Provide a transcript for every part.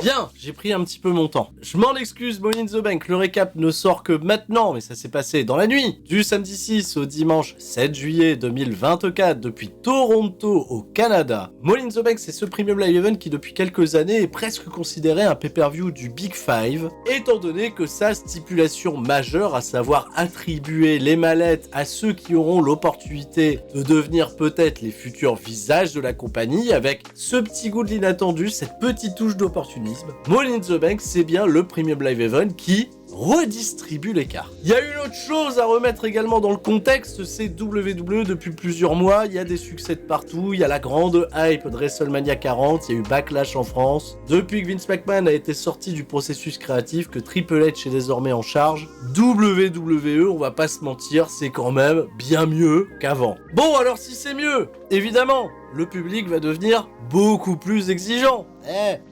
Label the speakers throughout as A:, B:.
A: Bien, j'ai pris un petit peu mon temps. Je m'en excuse, Money in the Bank, le récap ne sort que maintenant, mais ça s'est passé dans la nuit, du samedi 6 au dimanche 7 juillet 2024, depuis Toronto au Canada. Money in the Bank, c'est ce premium live event qui depuis quelques années est presque considéré un pay-per-view du Big Five, étant donné que sa stipulation majeure, à savoir attribuer les mallettes à ceux qui auront l'opportunité de devenir peut-être les futurs visages de la compagnie, avec ce petit goût de l'inattendu, cette petite touche d'opportunisme. Money in the Bank, c'est bien le premium live event qui redistribue les cartes. Il y a une autre chose à remettre également dans le contexte, c'est WWE depuis plusieurs mois, il y a des succès de partout, il y a la grande hype de WrestleMania 40, il y a eu Backlash en France. Depuis que Vince McMahon a été sorti du processus créatif, que Triple H est désormais en charge, WWE, on va pas se mentir, c'est quand même bien mieux qu'avant. Bon, alors si c'est mieux, évidemment, le public va devenir beaucoup plus exigeant.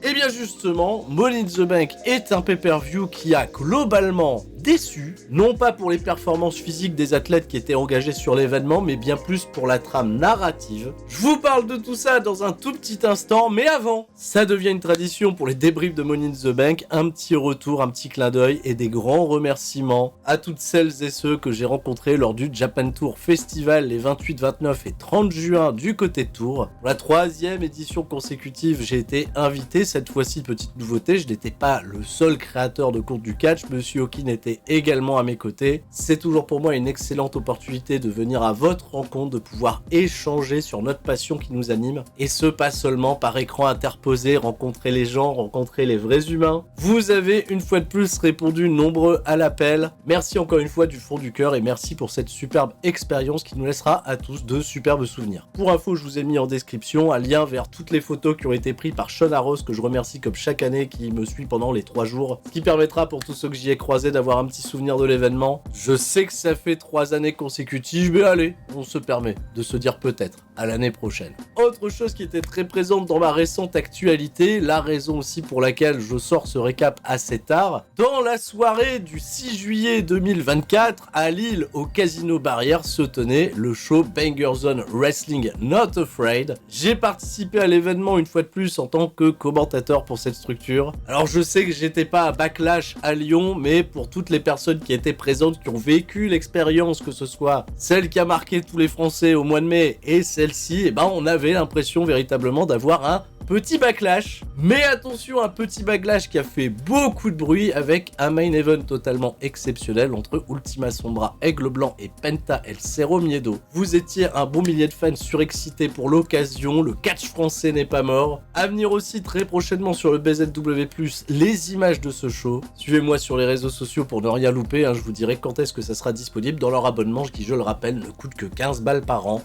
A: Et bien justement, Money in the Bank est un pay-per-view qui a globalement déçu, non pas pour les performances physiques des athlètes qui étaient engagés sur l'événement, mais bien plus pour la trame narrative. Je vous parle de tout ça dans un tout petit instant, mais avant, ça devient une tradition pour les débriefs de Money in the Bank, un petit retour, un petit clin d'œil et des grands remerciements à toutes celles et ceux que j'ai rencontrés lors du Japan Tour Festival les 28, 29 et 30 juin du côté de Tours. Pour la 3e édition consécutive, j'ai été invité, cette fois-ci petite nouveauté, je n'étais pas le seul créateur de compte du catch, Monsieur Hawking était également à mes côtés. C'est toujours pour moi une excellente opportunité de venir à votre rencontre, de pouvoir échanger sur notre passion qui nous anime, et ce pas seulement par écran interposé, rencontrer les gens, rencontrer les vrais humains. Vous avez une fois de plus répondu nombreux à l'appel. Merci encore une fois du fond du cœur et merci pour cette superbe expérience qui nous laissera à tous de superbes souvenirs. Pour info, je vous ai mis en description un lien vers toutes les photos qui ont été prises par Sean Arros, que je remercie comme chaque année, qui me suit pendant les 3 jours, ce qui permettra pour tous ceux que j'y ai croisés d'avoir un petit souvenir de l'événement. Je sais que ça fait 3 années consécutives, mais allez, on se permet de se dire peut-être à l'année prochaine. Autre chose qui était très présente dans ma récente actualité, la raison aussi pour laquelle je sors ce récap assez tard, dans la soirée du 6 juillet 2024, à Lille, au Casino Barrière, se tenait le show Banger Zone Wrestling Not Afraid. J'ai participé à l'événement une fois de plus en tant que commentateur pour cette structure. Alors je sais que j'étais pas à Backlash à Lyon, mais pour toutes les personnes qui étaient présentes, qui ont vécu l'expérience, que ce soit celle qui a marqué tous les Français au mois de mai et celle-ci, on avait l'impression véritablement d'avoir un petit backlash. Mais attention, un petit backlash qui a fait beaucoup de bruit avec un main event totalement exceptionnel entre Ultima Sombra, Aigle Blanc et Penta El Cerro Miedo. Vous étiez un bon millier de fans surexcités pour l'occasion, le catch français n'est pas mort. À venir aussi très prochainement sur le BZW+, les images de ce show. Suivez-moi sur les réseaux sociaux pour ne rien louper, je vous dirai quand est-ce que ça sera disponible dans leur abonnement qui, je le rappelle, ne coûte que 15 balles par an,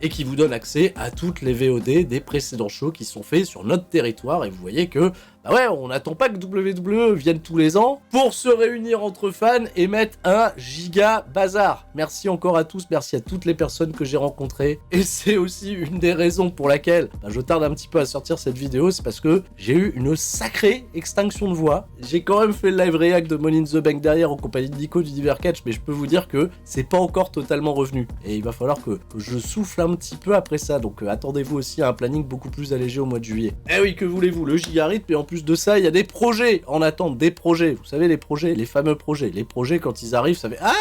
A: et qui vous donne accès à toutes les VOD des précédents shows qui sont faits sur notre territoire. Et vous voyez que on n'attend pas que WWE vienne tous les ans pour se réunir entre fans et mettre un giga bazar. Merci encore à tous, merci à toutes les personnes que j'ai rencontrées. Et c'est aussi une des raisons pour laquelle je tarde un petit peu à sortir cette vidéo, c'est parce que j'ai eu une sacrée extinction de voix. J'ai quand même fait le live react de Money in the Bank derrière en compagnie de Nico du Diver Catch, mais je peux vous dire que c'est pas encore totalement revenu. Et il va falloir que je souffle un petit peu après ça, donc attendez-vous aussi à un planning beaucoup plus allégé au mois de juillet. Eh oui, que voulez-vous, le gigarythme, et en plus de ça, il y a des projets en attente, des projets. Vous savez, les projets, les fameux projets. Les projets, quand ils arrivent, ça fait... Ah!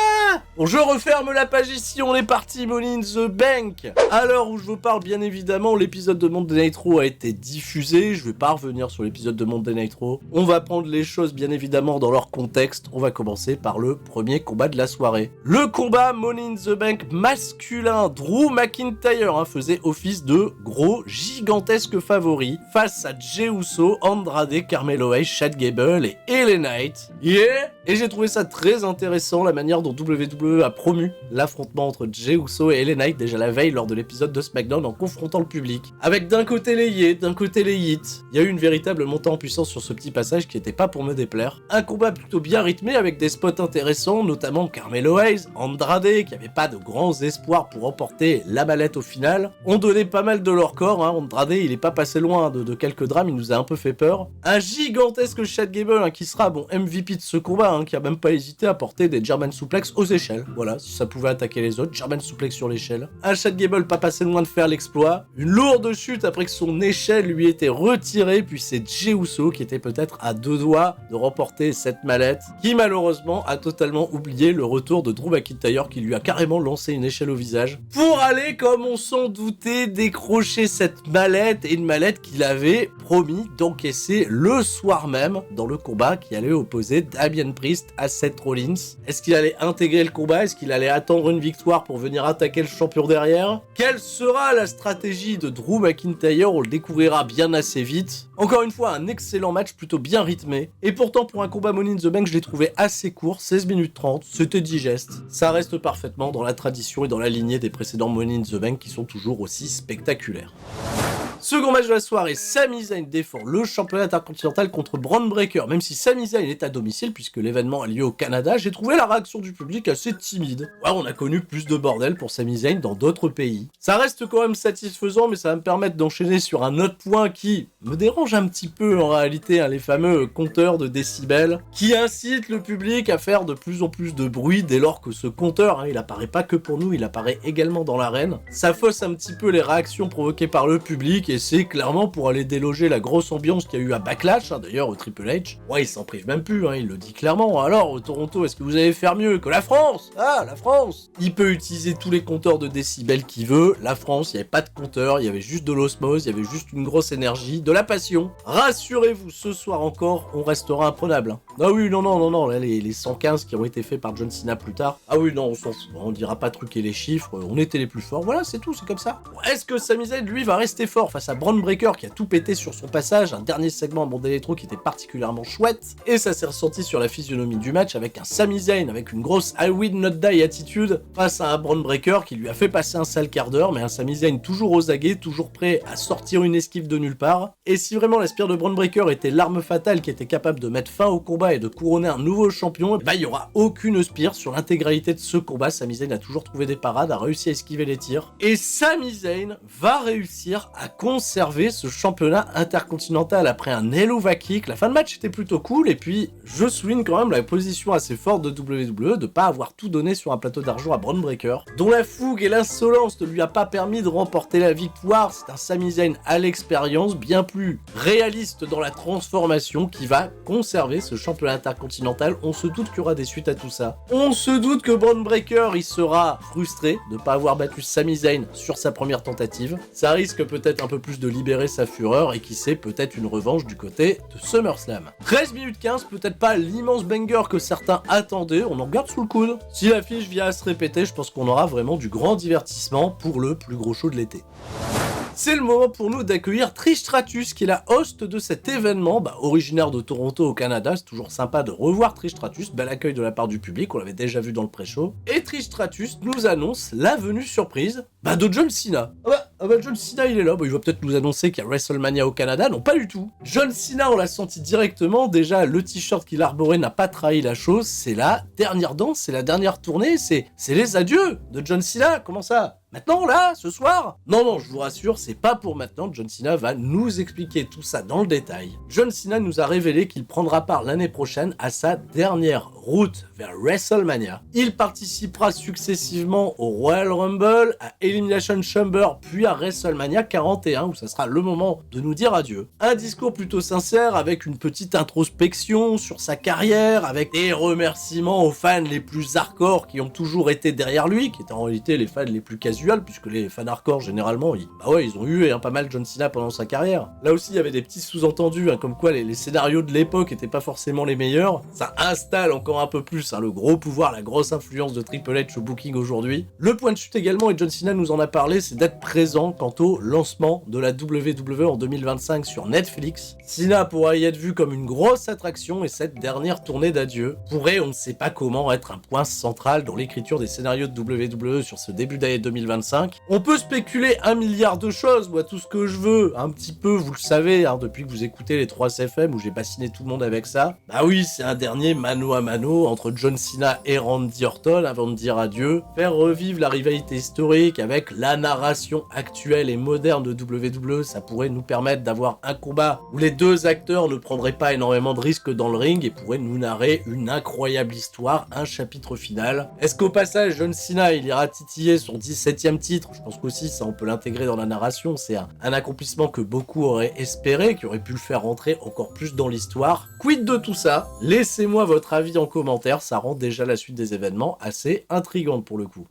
A: Bon, je referme la page ici, on est parti, Money in the Bank. À l'heure où je vous parle, bien évidemment, l'épisode de Monday Nitro a été diffusé. Je vais pas revenir sur l'épisode de Monday Nitro. On va prendre les choses, bien évidemment, dans leur contexte. On va commencer par le premier combat de la soirée. Le combat Money in the Bank masculin. Drew McIntyre faisait office de gros, gigantesque favori face à Jey Uso, Andrade, Carmelo Hayes, Chad Gable et LA Knight. Yeah! Et j'ai trouvé ça très intéressant, la manière dont WWE a promu l'affrontement entre Jey Uso et LA Knight déjà la veille lors de l'épisode de SmackDown en confrontant le public. Avec d'un côté les Yé, d'un côté les Hits. Il y a eu une véritable montée en puissance sur ce petit passage qui était pas pour me déplaire. Un combat plutôt bien rythmé avec des spots intéressants, notamment Carmelo Hayes, Andrade, qui avait pas de grands espoirs pour remporter la mallette au final. On donnait pas mal de leur corps, Andrade il est pas passé loin de quelques drames, il nous a un peu fait peur. Un gigantesque Chad Gable qui sera MVP de ce combat, qui a même pas hésité à porter des German suplex au échelles, voilà, si ça pouvait attaquer les autres. German suplex sur l'échelle. Un Chad Gable pas passé loin de faire l'exploit. Une lourde chute après que son échelle lui était retirée, puis c'est Jey Uso qui était peut-être à 2 doigts de remporter cette mallette, qui malheureusement a totalement oublié le retour de Drew McIntyre qui lui a carrément lancé une échelle au visage pour aller, comme on s'en doutait, décrocher cette mallette, et une mallette qu'il avait promis d'encaisser le soir même dans le combat qui allait opposer Damian Priest à Seth Rollins. Est-ce qu'il allait intégrer le combat? Est-ce qu'il allait attendre une victoire pour venir attaquer le champion derrière? Quelle sera la stratégie de Drew McIntyre? On le découvrira bien assez vite. Encore une fois, un excellent match plutôt bien rythmé, et pourtant pour un combat Money in the Bank, je l'ai trouvé assez court, 16 minutes 30, c'était digeste. Ça reste parfaitement dans la tradition et dans la lignée des précédents Money in the Bank qui sont toujours aussi spectaculaires. Second match de la soirée, Sami Zayn défend le championnat intercontinental contre Bron Breakker. Même si Sami Zayn est à domicile puisque l'événement a lieu au Canada, j'ai trouvé la réaction du public assez timide. Ouais, on a connu plus de bordel pour Sami Zayn dans d'autres pays. Ça reste quand même satisfaisant, mais ça va me permettre d'enchaîner sur un autre point qui me dérange un petit peu en réalité, hein, les fameux compteurs de décibels qui incitent le public à faire de plus en plus de bruit dès lors que ce compteur, hein, il apparaît pas que pour nous, il apparaît également dans l'arène. Ça fausse un petit peu les réactions provoquées par le public, et c'est clairement pour aller déloger la grosse ambiance qu'il y a eu à Backlash, hein, d'ailleurs au Triple H. Ouais, il s'en prive même plus, hein, il le dit clairement. Alors, au Toronto, est-ce que vous allez faire mieux que la France? Ah, la France! Il peut utiliser tous les compteurs de décibels qu'il veut. La France, il n'y avait pas de compteur, il y avait juste de l'osmose, il y avait juste une grosse énergie, de la passion. Rassurez-vous, ce soir encore, on restera imprenable. Hein. Ah oui, non, là, les 115 qui ont été faits par John Cena plus tard. Ah oui, non, on s'en fout, on dira pas truquer les chiffres, on était les plus forts, voilà, c'est tout, c'est comme ça. Est-ce que Sami Zayn, lui, va rester fort face à Bron Breakker qui a tout pété sur son passage, un dernier segment à Monday Electro qui était particulièrement chouette, et ça s'est ressenti sur la physionomie du match avec un Sami Zayn avec une grosse I will not die attitude face à un Bron Breakker qui lui a fait passer un sale quart d'heure, mais un Sami Zayn toujours aux aguets, toujours prêt à sortir une esquive de nulle part. Et si vraiment la spire de Bron Breakker était l'arme fatale qui était capable de mettre fin au combat et de couronner un nouveau champion, bah il y aura aucune spire sur l'intégralité de ce combat. Sami Zayn a toujours trouvé des parades, a réussi à esquiver les tirs, et Sami Zayn va réussir à conserver ce championnat intercontinental après un Helluva Kick. La fin de match était plutôt cool, et puis je souligne quand même la position assez forte de WWE de pas avoir tout donné sur un plateau d'argent à Bron Breakker, dont la fougue et l'insolence ne lui a pas permis de remporter la victoire. C'est un Sami Zayn à l'expérience, bien plus réaliste dans la transformation, qui va conserver ce championnat intercontinental. On se doute qu'il y aura des suites à tout ça. On se doute que Bron Breakker, il sera frustré de pas avoir battu Sami Zayn sur sa première tentative. Ça risque peut-être un peu plus de libérer sa fureur, et qui sait, peut-être une revanche du côté de SummerSlam. 13 minutes 15, peut-être pas l'immense banger que certains attendaient, on en garde sous le coude. Si l'affiche vient à se répéter, je pense qu'on aura vraiment du grand divertissement pour le plus gros show de l'été. C'est le moment pour nous d'accueillir Trish Stratus, qui est la host de cet événement, originaire de Toronto au Canada. C'est toujours sympa de revoir Trish Stratus, bel accueil de la part du public, on l'avait déjà vu dans le pré-show. Et Trish Stratus nous annonce la venue surprise de John Cena. John Cena il est là, il va peut-être nous annoncer qu'il y a WrestleMania au Canada. Non, pas du tout. John Cena, on l'a senti directement, déjà le t-shirt qu'il arborait n'a pas trahi la chose, c'est la dernière danse, c'est la dernière tournée, c'est les adieux de John Cena. Comment ça? Maintenant, là, ce soir? Non, je vous rassure, c'est pas pour maintenant. John Cena va nous expliquer tout ça dans le détail. John Cena nous a révélé qu'il prendra part l'année prochaine à sa dernière route vers WrestleMania. Il participera successivement au Royal Rumble, à Elimination Chamber, puis à WrestleMania 41, où ça sera le moment de nous dire adieu. Un discours plutôt sincère, avec une petite introspection sur sa carrière, avec des remerciements aux fans les plus hardcore qui ont toujours été derrière lui, qui étaient en réalité les fans les plus casual, puisque les fans hardcore généralement ils ont eu pas mal John Cena pendant sa carrière. Là aussi il y avait des petits sous-entendus, comme quoi les scénarios de l'époque étaient pas forcément les meilleurs. Ça installe encore un peu plus le gros pouvoir, la grosse influence de Triple H au booking aujourd'hui. Le point de chute également, et John Cena nous en a parlé, c'est d'être présent quant au lancement de la WWE en 2025 sur Netflix. Cena pourra y être vu comme une grosse attraction, et cette dernière tournée d'adieu pourrait, on ne sait pas comment, être un point central dans l'écriture des scénarios de WWE sur ce début d'année 2025. 2025. On peut spéculer 1 milliard de choses, moi tout ce que je veux, un petit peu, vous le savez, hein, depuis que vous écoutez les 3 CFM où j'ai bassiné tout le monde avec ça. Bah oui, c'est un dernier mano à mano entre John Cena et Randy Orton avant de dire adieu, faire revivre la rivalité historique avec la narration actuelle et moderne de WWE, ça pourrait nous permettre d'avoir un combat où les deux acteurs ne prendraient pas énormément de risques dans le ring et pourraient nous narrer une incroyable histoire, un chapitre final. Est-ce qu'au passage, John Cena, il ira titiller son 17e titre? Je pense qu'aussi, ça, on peut l'intégrer dans la narration, c'est un accomplissement que beaucoup auraient espéré, qui aurait pu le faire rentrer encore plus dans l'histoire. Quid de tout ça? Laissez-moi votre avis en commentaire, ça rend déjà la suite des événements assez intrigante pour le coup.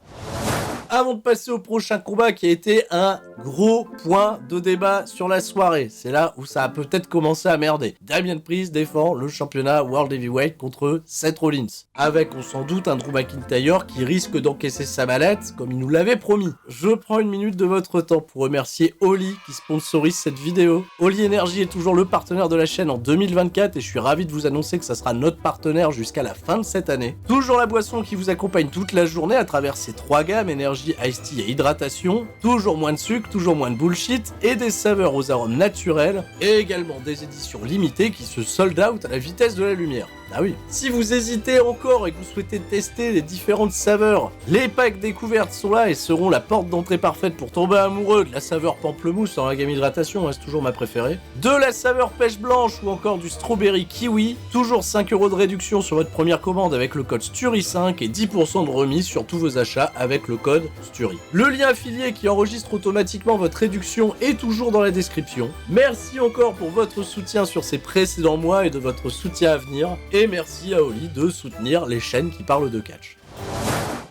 A: Avant de passer au prochain combat qui a été un gros point de débat sur la soirée, c'est là où ça a peut-être commencé à merder. Damien Priest défend le championnat World Heavyweight contre Seth Rollins, avec on s'en doute un Drew McIntyre qui risque d'encaisser sa mallette comme il nous l'avait promis. Je prends une minute de votre temps pour remercier Oli qui sponsorise cette vidéo. Oli Energy est toujours le partenaire de la chaîne en 2024 et je suis ravi de vous annoncer que ça sera notre partenaire jusqu'à la fin de cette année. Toujours la boisson qui vous accompagne toute la journée à travers ces 3 gammes, énergie, iced tea et hydratation, toujours moins de sucre, toujours moins de bullshit et des saveurs aux arômes naturels et également des éditions limitées qui se sold out à la vitesse de la lumière. Ah oui. Si vous hésitez encore et que vous souhaitez tester les différentes saveurs, les packs découvertes sont là et seront la porte d'entrée parfaite pour tomber amoureux de la saveur pamplemousse dans la gamme hydratation, c'est toujours ma préférée, de la saveur pêche blanche ou encore du strawberry kiwi, toujours 5 € de réduction sur votre première commande avec le code STURY5 et 10% de remise sur tous vos achats avec le code STURY. Le lien affilié qui enregistre automatiquement votre réduction est toujours dans la description. Merci encore pour votre soutien sur ces précédents mois et de votre soutien à venir. Et merci à Oli de soutenir les chaînes qui parlent de catch.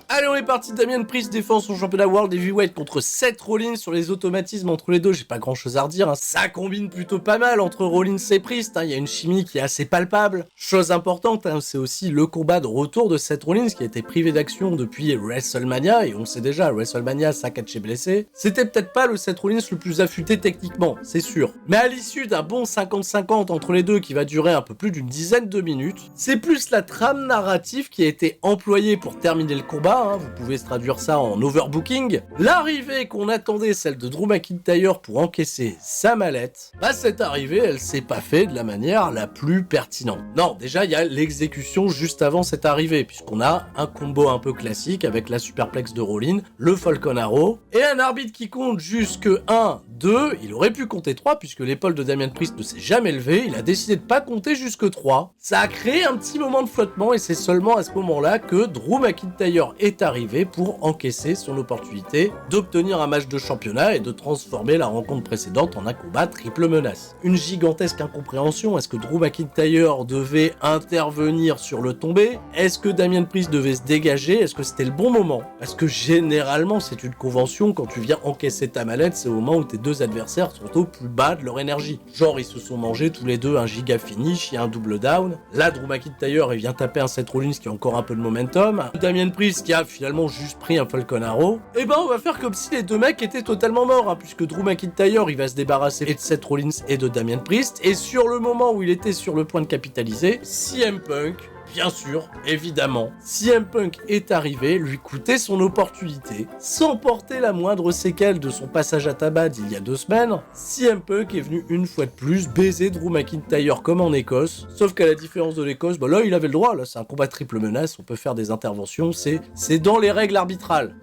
A: Allez, on est parti. Damien Priest défend son championnat World Heavyweight contre Seth Rollins. Sur les automatismes entre les deux, j'ai pas grand chose à redire, hein. Ça combine plutôt pas mal entre Rollins et Priest, hein. Il y a une chimie qui est assez palpable. Chose importante, hein, c'est aussi le combat de retour de Seth Rollins qui a été privé d'action depuis WrestleMania, et on sait déjà, WrestleMania, ça catché blessé. C'était peut-être pas le Seth Rollins le plus affûté techniquement, c'est sûr. Mais à l'issue d'un bon 50-50 entre les deux qui va durer un peu plus d'une dizaine de minutes, c'est plus la trame narrative qui a été employée pour terminer le combat, hein. Vous pouvez se traduire ça en overbooking. L'arrivée qu'on attendait, celle de Drew McIntyre pour encaisser sa mallette, bah cette arrivée, elle s'est pas faite de la manière la plus pertinente. Non, déjà, il y a l'exécution juste avant cette arrivée, puisqu'on a un combo un peu classique avec la superplex de Rollins, le Falcon Arrow, et un arbitre qui compte jusque 1, 2, il aurait pu compter 3, puisque l'épaule de Damien Priest ne s'est jamais levée, il a décidé de pas compter jusque 3. Ça a créé un petit moment de flottement, et c'est seulement à ce moment-là que Drew McIntyre est arrivé pour encaisser son opportunité d'obtenir un match de championnat et de transformer la rencontre précédente en un combat triple menace. Une gigantesque incompréhension, est-ce que Drew McIntyre devait intervenir sur le tombé? Est-ce que Damien Priest devait se dégager? Est-ce que c'était le bon moment? Parce que généralement c'est une convention, quand tu viens encaisser ta mallette, c'est au moment où tes deux adversaires sont au plus bas de leur énergie. Genre ils se sont mangés tous les deux un giga finish, il y a un double down. Là Drew McIntyre il vient taper un Seth Rollins qui a encore un peu de momentum. Damien Priest qui a finalement juste pris un Falcon Arrow. Et ben on va faire comme si les deux mecs étaient totalement morts, hein, puisque Drew McIntyre il va se débarrasser de Seth Rollins et de Damien Priest. Et sur le moment où il était sur le point de capitaliser, CM Punk, bien sûr, évidemment, CM Punk est arrivé, lui coûter son opportunité, sans porter la moindre séquelle de son passage à tabac d'il y a 2 semaines. CM Punk est venu une fois de plus baiser Drew McIntyre comme en Écosse, sauf qu'à la différence de l'Écosse, bah là il avait le droit, là c'est un combat triple menace, on peut faire des interventions, c'est dans les règles arbitrales.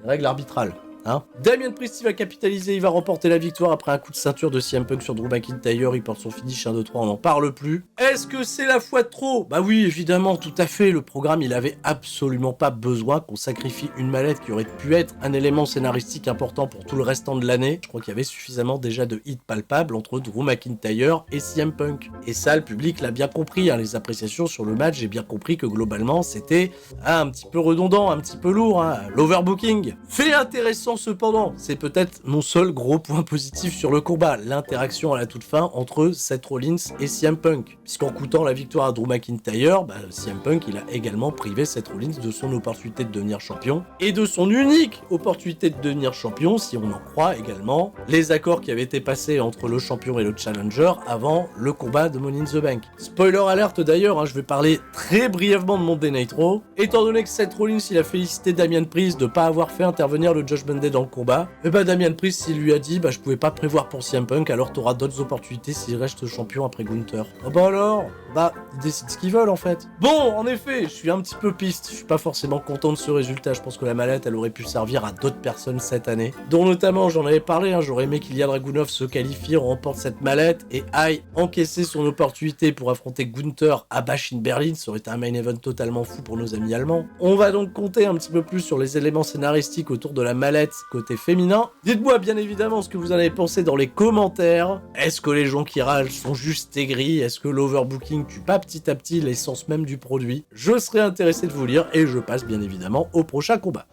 A: Hein. Damien Priest il va capitaliser, il va remporter la victoire après un coup de ceinture de CM Punk sur Drew McIntyre, il porte son finish 1, 2, 3, on n'en parle plus. Est-ce que c'est la fois de trop? Bah oui, évidemment, tout à fait, le programme il avait absolument pas besoin qu'on sacrifie une mallette qui aurait pu être un élément scénaristique important pour tout le restant de l'année. Je crois qu'il y avait suffisamment déjà de hits palpables entre Drew McIntyre et CM Punk. Et ça, le public l'a bien compris, hein, les appréciations sur le match, j'ai bien compris que globalement c'était un petit peu redondant, un petit peu lourd, hein, l'overbooking. Fait intéressant cependant, c'est peut-être mon seul gros point positif sur le combat, l'interaction à la toute fin entre Seth Rollins et CM Punk. Puisqu'en coûtant la victoire à Drew McIntyre, CM Punk il a également privé Seth Rollins de son opportunité de devenir champion, et de son unique opportunité de devenir champion, si on en croit également les accords qui avaient été passés entre le champion et le challenger avant le combat de Money in the Bank. Spoiler alerte d'ailleurs, hein, je vais parler très brièvement de Monday Night Raw. Étant donné que Seth Rollins il a félicité Damien Priest de ne pas avoir fait intervenir le Judgment Day dans le combat. Et bah Damian Priest il lui a dit je pouvais pas prévoir pour CM Punk, alors t'auras d'autres opportunités s'il reste champion après Gunther. Ah bah alors, ils décident ce qu'ils veulent en fait. Bon, en effet, je suis un petit peu piste, je suis pas forcément content de ce résultat, je pense que la mallette elle aurait pu servir à d'autres personnes cette année, dont notamment, j'en avais parlé, j'aurais aimé qu'Ilya Dragunov se qualifie, remporte cette mallette et aille encaisser son opportunité pour affronter Gunther à Bash in Berlin, ça aurait été un main event totalement fou pour nos amis allemands. On va donc compter un petit peu plus sur les éléments scénaristiques autour de la mallette côté féminin. Dites-moi bien évidemment ce que vous en avez pensé dans les commentaires. Est-ce que les gens qui râlent sont juste aigris? Est-ce que l'overbooking tue pas petit à petit l'essence même du produit? Je serais intéressé de vous lire et je passe bien évidemment au prochain combat.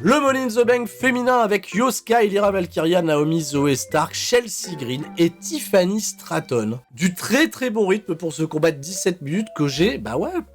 A: Le Money in the Bank féminin avec Yoska, Lyra Valkyria, Naomi, Zoe Stark, Chelsea Green et Tiffany Stratton. Du très très bon rythme pour ce combat de 17 minutes que j'ai,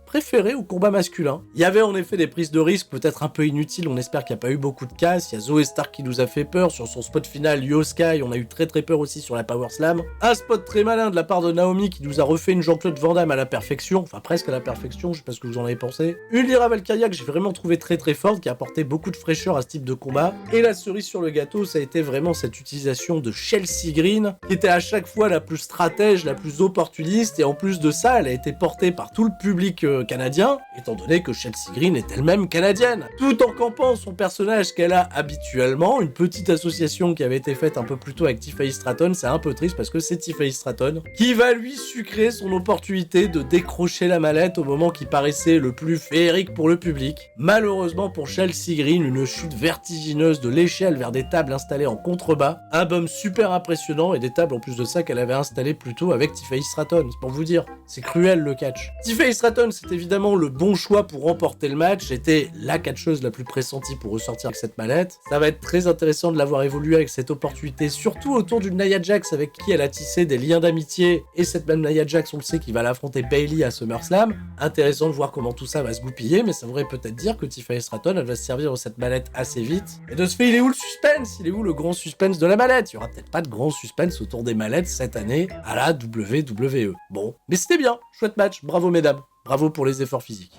A: préféré au combat masculin. Il y avait en effet des prises de risque peut-être un peu inutiles, on espère qu'il n'y a pas eu beaucoup de casse. Il y a Zoe Stark qui nous a fait peur sur son spot final, Yoska, on a eu très très peur aussi sur la Power Slam. Un spot très malin de la part de Naomi qui nous a refait une Jean-Claude Van Damme à la perfection, enfin presque à la perfection, je sais pas ce que vous en avez pensé. Une Lyra Valkyria que j'ai vraiment trouvé très très forte, qui a apporté beaucoup de fraîcheur à ce type de combat. Et la cerise sur le gâteau, ça a été vraiment cette utilisation de Chelsea Green, qui était à chaque fois la plus stratège, la plus opportuniste, et en plus de ça, elle a été portée par tout le public canadien, étant donné que Chelsea Green est elle-même canadienne. Tout en campant son personnage qu'elle a habituellement, une petite association qui avait été faite un peu plus tôt avec Tiffany Stratton, c'est un peu triste parce que c'est Tiffany Stratton qui va lui sucrer son opportunité de décrocher la mallette au moment qui paraissait le plus féerique pour le public. Malheureusement pour Chelsea Green, une chute vertigineuse de l'échelle vers des tables installées en contrebas, un bump super impressionnant et des tables en plus de ça qu'elle avait installées plus tôt avec Tiffany Stratton. C'est pour vous dire, c'est cruel le catch. Tiffany Stratton, c'est évidemment le bon choix pour remporter le match, c'était la catcheuse la plus pressentie pour ressortir avec cette mallette. Ça va être très intéressant de l'avoir évolué avec cette opportunité, surtout autour d'une Nia Jax avec qui elle a tissé des liens d'amitié, et cette même Nia Jax, on le sait, qui va l'affronter Bayley à SummerSlam. Intéressant de voir comment tout ça va se goupiller, mais ça voudrait peut-être dire que Tiffany Stratton, elle va se servir de cette mallette assez vite. Et de ce fait, il est où le suspense? Il est où le grand suspense de la mallette? Il y aura peut-être pas de grand suspense autour des mallettes cette année à la WWE. Bon, mais c'était bien, chouette match, bravo mesdames, bravo pour les efforts physiques.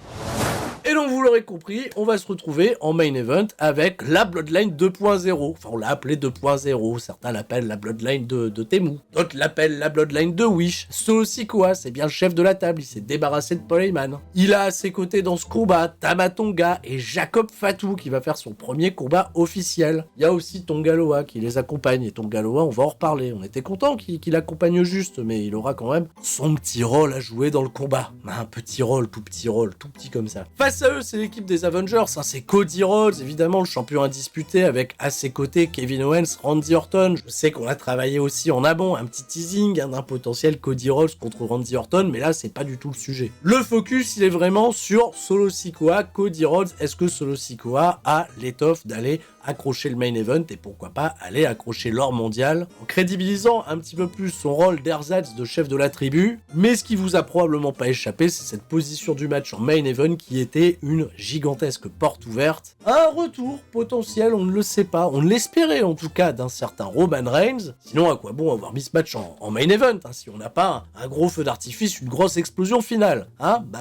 A: Et donc vous l'aurez compris, on va se retrouver en main event avec la Bloodline 2.0. Enfin on l'a appelé 2.0, certains l'appellent la Bloodline de Temu, d'autres l'appellent la Bloodline de Wish. Solo Sikoa, c'est bien le chef de la table, il s'est débarrassé de Paul Heyman. Il a à ses côtés dans ce combat Tama Tonga et Jacob Fatu qui va faire son premier combat officiel. Il y a aussi Tonga Loa qui les accompagne, et Tonga Loa on va en reparler, on était content qu'il accompagne juste, mais il aura quand même son petit rôle à jouer dans le combat. Un petit rôle, tout petit comme ça. Face à eux, c'est l'équipe des Avengers, c'est Cody Rhodes, évidemment le champion indisputé, avec à ses côtés Kevin Owens, Randy Orton. Je sais qu'on a travaillé aussi en amont, un petit teasing d'un potentiel Cody Rhodes contre Randy Orton, mais là c'est pas du tout le sujet. Le focus il est vraiment sur Solo Sikoa, Cody Rhodes. Est-ce que Solo Sikoa a l'étoffe d'aller accrocher le main event et pourquoi pas aller accrocher l'or mondial en crédibilisant un petit peu plus son rôle d'ersatz de chef de la tribu? Mais ce qui vous a probablement pas échappé, c'est cette position du match en main event qui était une gigantesque porte ouverte. Un retour potentiel, on ne le sait pas, on l'espérait en tout cas, d'un certain Roman Reigns. Sinon à quoi bon avoir mis ce match en main event si on n'a pas un gros feu d'artifice, une grosse explosion finale,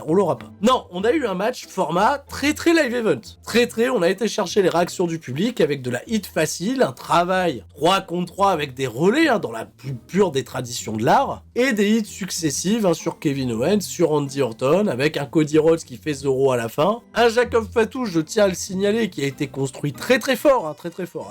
A: on l'aura pas. Non, on a eu un match format très live event. On a été chercher les réactions du public avec de la hit facile, un travail 3 contre 3 avec des relais dans la plus pure des traditions de l'art, et des hits successives sur Kevin Owens, sur Randy Orton, avec un Cody Rhodes qui fait 0 à la fin, un Jacob Fatu, je tiens à le signaler, qui a été construit très fort,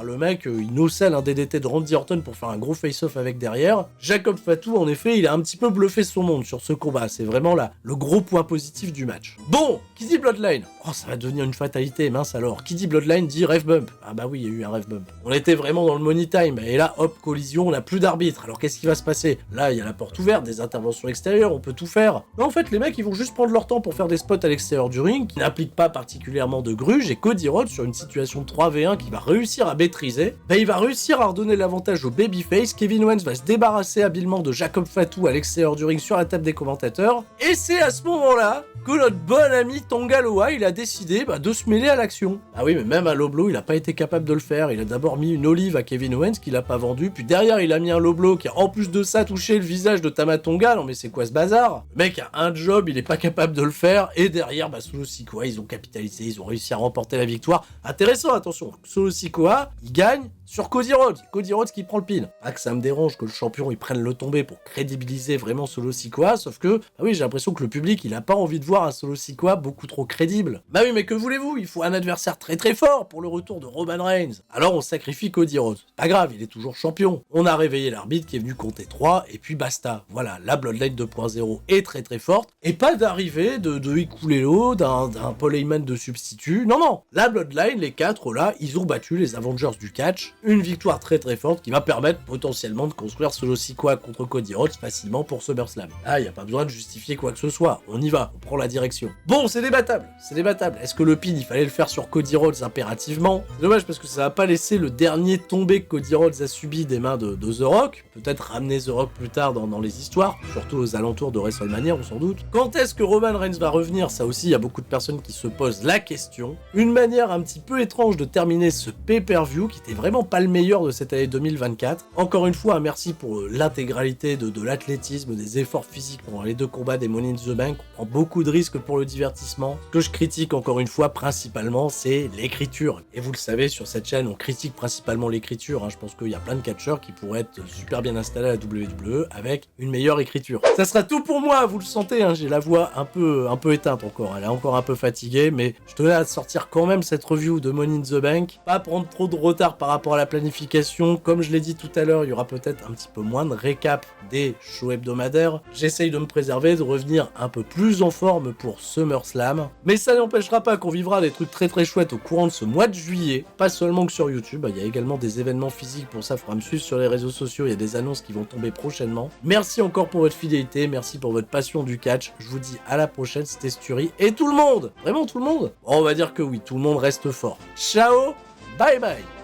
A: le mec, il nocelle un DDT de Randy Orton pour faire un gros face-off avec derrière. Jacob Fatu, en effet, il a un petit peu bluffé son monde sur ce combat, c'est vraiment là le gros point positif du match. Bon, qui dit Bloodline? Oh, ça va devenir une fatalité, mince alors. Qui dit Bloodline dit ref bump. Ah bah oui, il y a eu un ref bump. On était vraiment dans le money time, et là, hop, collision, on n'a plus d'arbitre. Alors qu'est-ce qui va se passer? Là, il y a la porte ouverte, des interventions extérieures, on peut tout faire. Mais en fait, les mecs, ils vont juste prendre leur temps pour faire des spots à l'extérieur du ring, qui n'impliquent pas particulièrement de gruge, et Cody Rhodes, sur une situation de 3v1 qui va réussir à maîtriser, il va réussir à redonner l'avantage au babyface. Kevin Owens va se débarrasser habilement de Jacob Fatu à l'extérieur du ring sur la table des commentateurs, et c'est à ce moment-là que notre bon ami Tonga Loa, il a décidé de se mêler à l'action. Ah oui, mais même à low blow, il a pas été capable de le faire. Il a d'abord mis une olive à Kevin Owens qu'il a pas vendu, puis derrière il a mis un low blow qui a en plus de ça touché le visage de Tama Tonga. Non mais c'est quoi ce bazar? Le mec a un job, il est pas capable de le faire, et derrière Solo Sikoa, ils ont capitalisé, ils ont réussi à remporter la victoire. Intéressant, attention, Solo Sikoa, il gagne sur Cody Rhodes. Cody Rhodes qui prend le pin. Pas que ça me dérange que le champion il prenne le tombé pour crédibiliser vraiment Solo Sikoa, sauf que, bah oui, j'ai l'impression que le public il a pas envie de voir un Solo Sikoa beaucoup trop crédible. Bah oui, mais que voulez-vous, il faut un adversaire très très fort pour le retour de Roman Reigns. Alors on sacrifie Cody Rhodes. Pas grave, il est toujours champion. On a réveillé l'arbitre qui est venu compter 3 et puis basta. Voilà, la Bloodline 2.0 est très très forte et pas d'arrivée de Hikuleo, d'un Paul Heyman de substitut. Non, non, la Bloodline, les 4 là, ils ont battu les Avengers du catch. Une victoire très très forte qui va permettre potentiellement de construire Solo Sikoa contre Cody Rhodes facilement pour SummerSlam. Ah, y a pas besoin de justifier quoi que ce soit. On y va, on prend la direction. Bon, c'est débattable, c'est débattable. Est-ce que le pin, il fallait le faire sur Cody Rhodes impérativement? C'est dommage parce que ça va pas laisser le dernier tombé que Cody Rhodes a subi des mains de The Rock. Peut-être ramener The Rock plus tard dans les histoires, surtout aux alentours de WrestleMania, on s'en doute. Quand est-ce que Roman Reigns va revenir? Ça aussi, il y a beaucoup de personnes qui se posent la question. Une manière un petit peu étrange de terminer ce pay-per-view qui était vraiment pas le meilleur de cette année 2024. Encore une fois, un merci pour l'intégralité de l'athlétisme, des efforts physiques pendant les 2 combats des Money in the Bank. On prend beaucoup de risques pour le divertissement. Ce que je critique encore une fois principalement, c'est l'écriture. Et vous le savez, sur cette chaîne, on critique principalement l'écriture. Hein. Je pense qu'il y a plein de catcheurs qui pourraient être super bien installés à la WWE avec une meilleure écriture. Ça sera tout pour moi, vous le sentez, hein, j'ai la voix un peu éteinte encore, elle est encore un peu fatiguée, mais je tenais à sortir quand même cette review de Money in the Bank, pas prendre trop de retard par rapport à la planification, comme je l'ai dit tout à l'heure, il y aura peut-être un petit peu moins de récap des shows hebdomadaires, j'essaye de me préserver, de revenir un peu plus en forme pour SummerSlam, mais ça n'empêchera pas qu'on vivra des trucs très très chouettes au courant de ce mois de juillet, pas seulement que sur YouTube, il y a également des événements physiques, pour ça il faudra me suivre sur les réseaux sociaux, il y a des annonces qui vont tomber prochainement. Merci encore pour votre fidélité, merci pour votre passion du catch, je vous dis à la prochaine, c'était Sturi, et tout le monde, vraiment tout le monde, on va dire que oui, tout le monde reste fort. Ciao, bye bye.